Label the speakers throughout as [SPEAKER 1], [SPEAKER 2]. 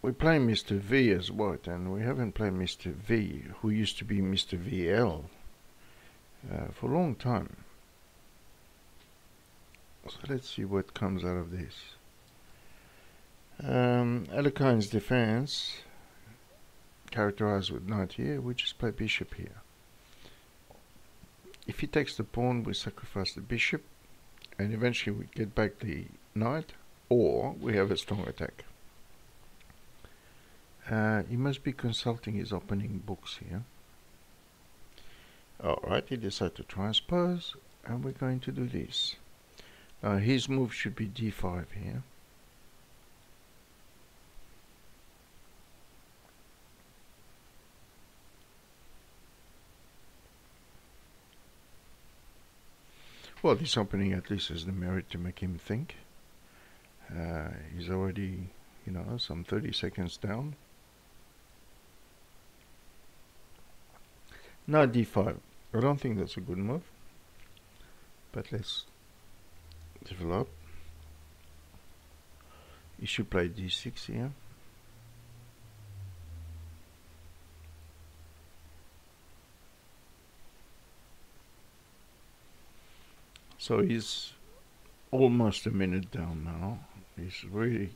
[SPEAKER 1] we're playing Mr. V as white, and we haven't played Mr. V, who used to be Mr. VL, for a long time. So let's see what comes out of this. Alekine's defense, characterized with knight here, we just play bishop here. If he takes the pawn, we sacrifice the bishop, and eventually we get back the knight, or we have a strong attack. He must be consulting his opening books here. Alright, he decided to transpose, and we're going to do this. Now his move should be d5 here. Well, this opening at least has the merit to make him think. He's already, you know, some 30 seconds down. Now d5. I don't think that's a good move, but let's develop. You should play d6 here. So he's almost a minute down now. He's really,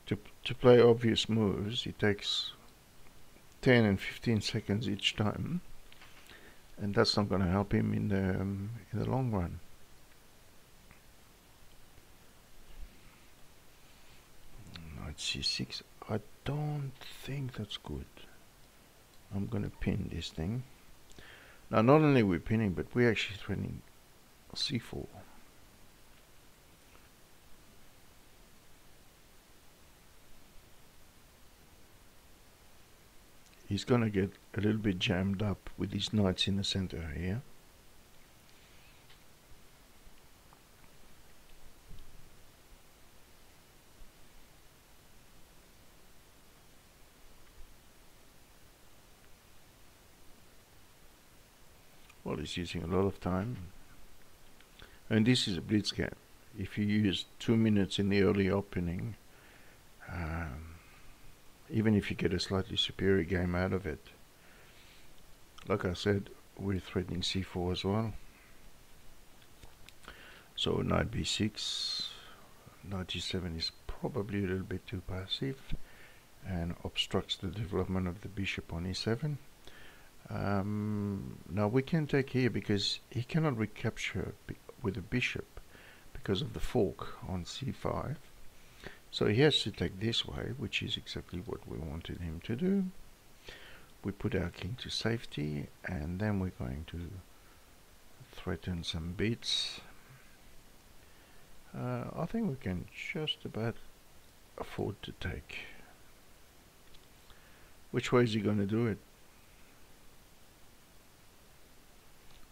[SPEAKER 1] to play obvious moves, he takes 10 and 15 seconds each time, and that's not going to help him in the long run. Knight c6. I don't think that's good. I'm going to pin this thing. Now, not only are we pinning, but we're actually threatening c4. He's going to get a little bit jammed up with these knights in the center here. Well, he's using a lot of time. And this is a blitz game. If you use 2 minutes in the early opening, even if you get a slightly superior game out of it, like I said, we're threatening c4 as well. So knight b6, knight g7 is probably a little bit too passive and obstructs the development of the bishop on e7. Now we can take here because he cannot recapture with a bishop because of the fork on c5. So he has to take this way, which is exactly what we wanted him to do. We put our king to safety, and then we're going to threaten some beats. I think we can just about afford to take. Which way is he going to do it?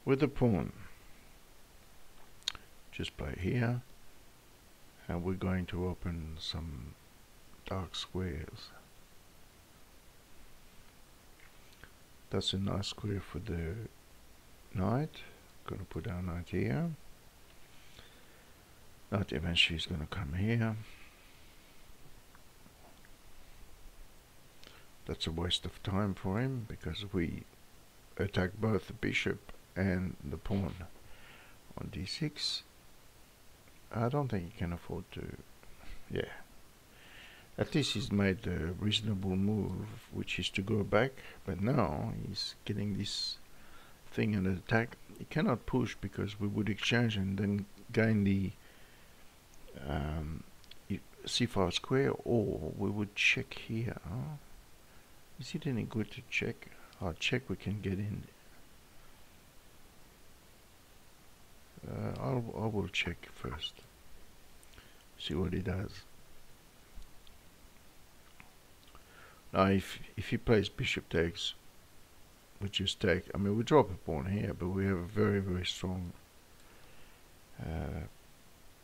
[SPEAKER 1] With the pawn. Just play here. And we're going to open some dark squares. That's a nice square for the knight. Going to put our knight here. Knight eventually is going to come here. That's a waste of time for him because we attack both the bishop and the pawn on d6. I don't think he can afford to. Yeah. At least he's made a reasonable move, which is to go back. But now he's getting this thing under attack. He cannot push because we would exchange and then gain the c5 square, or we would check here. Is it any good to check? Check we can get in. I will check first. See what he does. Now if he plays bishop takes, we just take. I mean, we drop a pawn here, but we have a very, very strong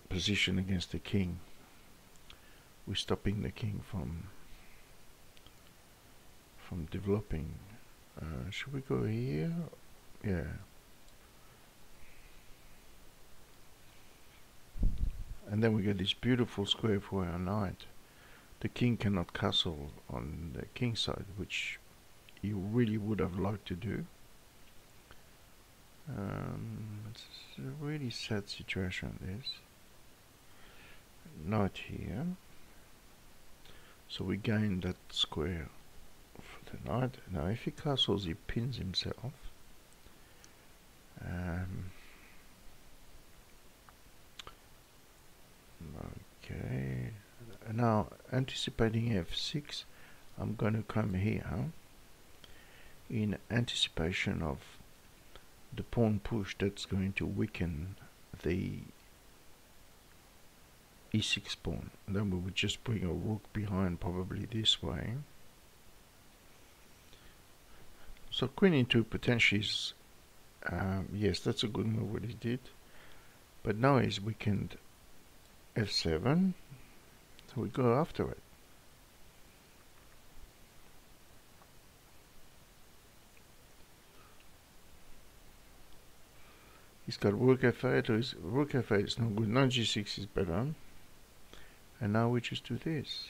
[SPEAKER 1] position against the king. We're stopping the king from developing. Should we go here? Yeah. And then we get this beautiful square for our knight. the king cannot castle on the king side, which you really would have liked to do. It's a really sad situation, this. Knight here. So we gain that square for the knight. Now if he castles, he pins himself. Okay. Now anticipating f6, I'm going to come here in anticipation of the pawn push that's going to weaken the e6 pawn. And then we would just bring a rook behind, probably this way. So queen e2 potentially is, yes, that's a good move what he did. But now he's weakened f7, so we go after it. He's got rook f8, or his rook f8 is not good. Knight g6 is better. And now we just do this.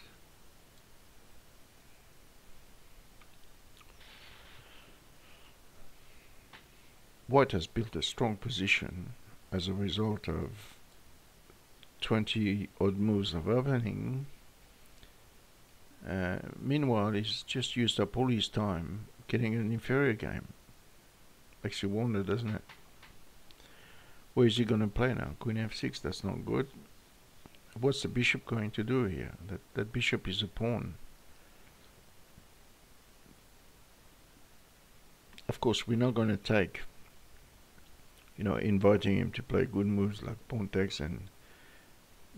[SPEAKER 1] White has built a strong position as a result of 20 odd moves of opening. Meanwhile, he's just used up all his time getting an inferior game. Makes you wonder, doesn't it? Where is he going to play now? Queen f6, that's not good. What's the bishop going to do here? That bishop is a pawn. Of course, we're not going to take, you know, inviting him to play good moves like pawn takes and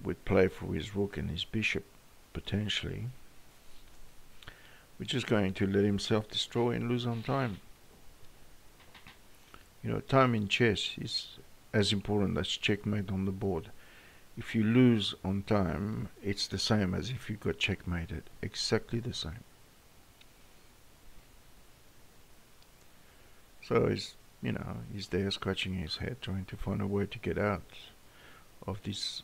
[SPEAKER 1] with play for his rook and his bishop, potentially. We're just going to let him self-destroy and lose on time. You know, time in chess is as important as checkmate on the board. If you lose on time, it's the same as if you got checkmated. Exactly the same. So he's, you know, he's there scratching his head, trying to find a way to get out of this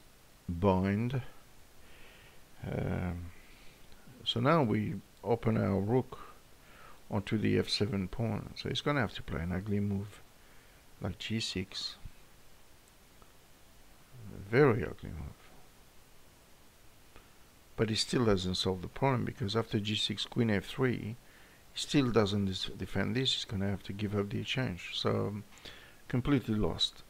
[SPEAKER 1] bind. So now we open our rook onto the f7 pawn. So he's going to have to play an ugly move like g6. Very ugly move. But he still doesn't solve the problem, because after g6, queen f3, he still doesn't defend this. He's going to have to give up the exchange. So completely lost.